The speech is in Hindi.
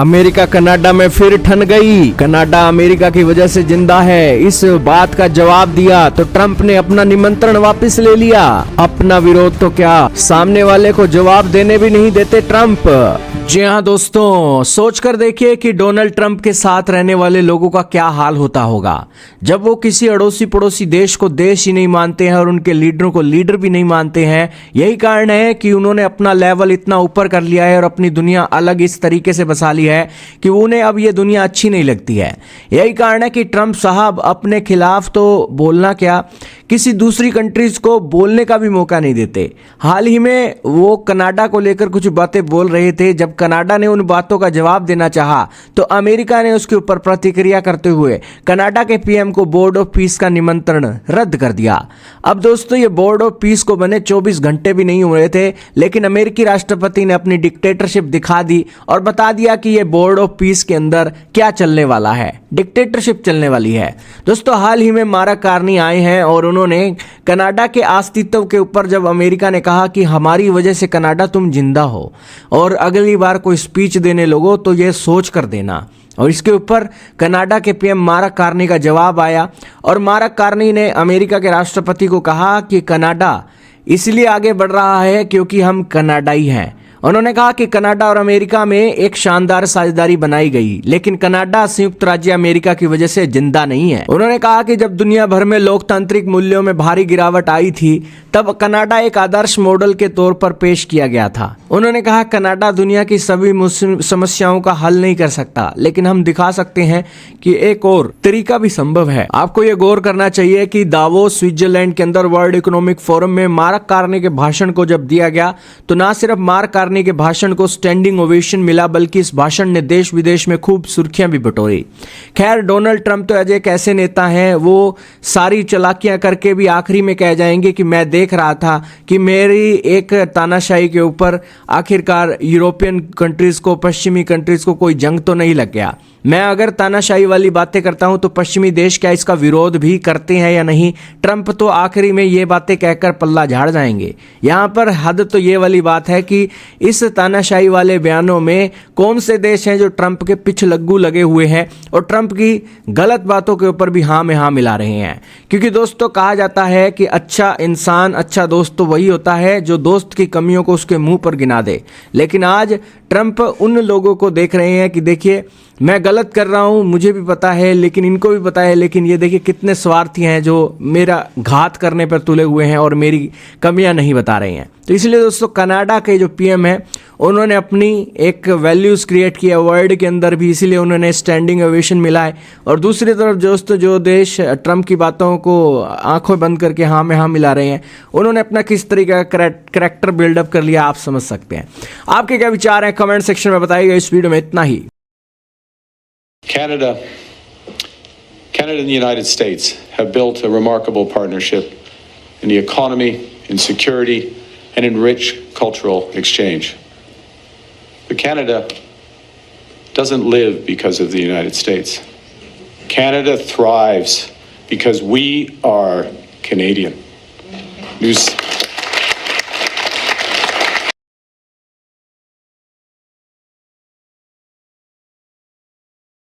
अमेरिका कनाडा में फिर ठन गई। कनाडा अमेरिका की वजह से जिंदा है, इस बात का जवाब दिया तो ट्रंप ने अपना निमंत्रण वापस ले लिया। अपना विरोध तो क्या, सामने वाले को जवाब देने भी नहीं देते ट्रंप। जी हाँ दोस्तों, सोचकर देखिए कि डोनाल्ड ट्रंप के साथ रहने वाले लोगों का क्या हाल होता होगा जब वो किसी अड़ोसी पड़ोसी देश को देश ही नहीं मानते हैं और उनके लीडरों को लीडर भी नहीं मानते हैं। यही कारण है कि उन्होंने अपना लेवल इतना ऊपर कर लिया है और अपनी दुनिया अलग इस तरीके से बसा ली है कि उन्हें अब ये दुनिया अच्छी नहीं लगती है। यही कारण है कि ट्रंप साहब अपने खिलाफ तो बोलना क्या, किसी दूसरी कंट्रीज को बोलने का भी मौका नहीं देते। हाल ही में वो कनाडा को लेकर कुछ बातें बोल रहे थे। जब कनाडा ने उन बातों का जवाब देना चाहा तो अमेरिका ने उसके ऊपर प्रतिक्रिया करते हुए कनाडा के पीएम को बोर्ड ऑफ पीस का निमंत्रण रद्द कर दिया। अब दोस्तों, ये बोर्ड ऑफ पीस को बने 24 घंटे भी नहीं हुए थे, लेकिन अमेरिकी राष्ट्रपति ने अपनी डिक्टेटरशिप दिखा दी और बता दिया कि ये बोर्ड ऑफ पीस के अंदर क्या चलने वाला है, डिक्टेटरशिप चलने वाली है। दोस्तों, हाल ही में मार्क कार्नी आए हैं और उन्होंने कनाडा के अस्तित्व के ऊपर जब अमेरिका ने कहा कि हमारी वजह से कनाडा तुम जिंदा हो और अगली बार कोई स्पीच देने लगो तो ये सोच कर देना, और इसके ऊपर कनाडा के पीएम मार्क कार्नी का जवाब आया और मार्क कार्नी ने अमेरिका के राष्ट्रपति को कहा कि कनाडा इसलिए आगे बढ़ रहा है क्योंकि हम कनाडाई हैं। उन्होंने कहा कि कनाडा और अमेरिका में एक शानदार साझेदारी बनाई गई, लेकिन कनाडा संयुक्त राज्य अमेरिका की वजह से जिंदा नहीं है। उन्होंने कहा कि जब दुनिया भर में लोकतांत्रिक मूल्यों में भारी गिरावट आई थी तब कनाडा एक आदर्श मॉडल के तौर पर पेश किया गया था। उन्होंने कहा कनाडा दुनिया की सभी समस्याओं का हल नहीं कर सकता, लेकिन हम दिखा सकते हैं कि एक और तरीका भी संभव है। आपको ये गौर करना चाहिए कि दावोस स्विट्जरलैंड के अंदर वर्ल्ड इकोनॉमिक फोरम में मार्क कार्नी के भाषण को जब दिया गया तो ना सिर्फ मार्क कार्नी के भाषण को स्टैंडिंग ओवेशन मिला, बल्कि इस भाषण ने देश विदेश में खूब सुर्खियां भी बटोरी। खैर, डोनाल्ड ट्रंप तो एक ऐसे नेता हैं, वो सारी चालाकियां करके भी आखिरी में कह जाएंगे कि मैं देख रहा था कि मेरी एक तानाशाही के ऊपर आखिरकार यूरोपियन कंट्रीज को, पश्चिमी कंट्रीज को कोई जंग तो नहीं लग गया। मैं अगर तानाशाही वाली बातें करता हूं तो पश्चिमी देश क्या इसका विरोध भी करते हैं या नहीं? ट्रंप तो आखिरी में ये बातें कहकर पल्ला झाड़ जाएंगे। यहां पर हद तो ये वाली बात है कि इस तानाशाही वाले बयानों में कौन से देश हैं जो ट्रंप के पिछलग्गू लगे हुए हैं और ट्रंप की गलत बातों के ऊपर भी हाँ में हाँ मिला रहे हैं। क्योंकि दोस्तों, कहा जाता है कि अच्छा इंसान, अच्छा दोस्त तो वही होता है जो दोस्त की कमियों को उसके मुंह पर गिना दे। लेकिन आज ट्रंप उन लोगों को देख रहे हैं कि देखिए मैं गलत कर रहा हूं, मुझे भी पता है, लेकिन इनको भी पता है, लेकिन ये देखिए कितने स्वार्थी हैं जो मेरा घात करने पर तुले हुए हैं और मेरी कमियां नहीं बता रहे हैं। तो इसलिए दोस्तों, कनाडा के जो पीएम है उन्होंने अपनी एक वैल्यूज़ क्रिएट किया वर्ल्ड के अंदर भी, इसीलिए उन्होंने स्टैंडिंग ओवेशन मिला है। और दूसरी तरफ दोस्तों, जो देश ट्रंप की बातों को आंखों बंद करके हाँ में हाँ मिला रहे हैं, उन्होंने अपना किस तरीके का करैक्टर बिल्डअप कर लिया, आप समझ सकते हैं। आपके क्या विचार हैं कमेंट सेक्शन में बताइएगा। इस वीडियो में इतना ही। Canada and the United States have built a remarkable partnership in the economy, in security, and in rich cultural exchange. But Canada doesn't live because of the United States. Canada thrives because we are Canadian. News.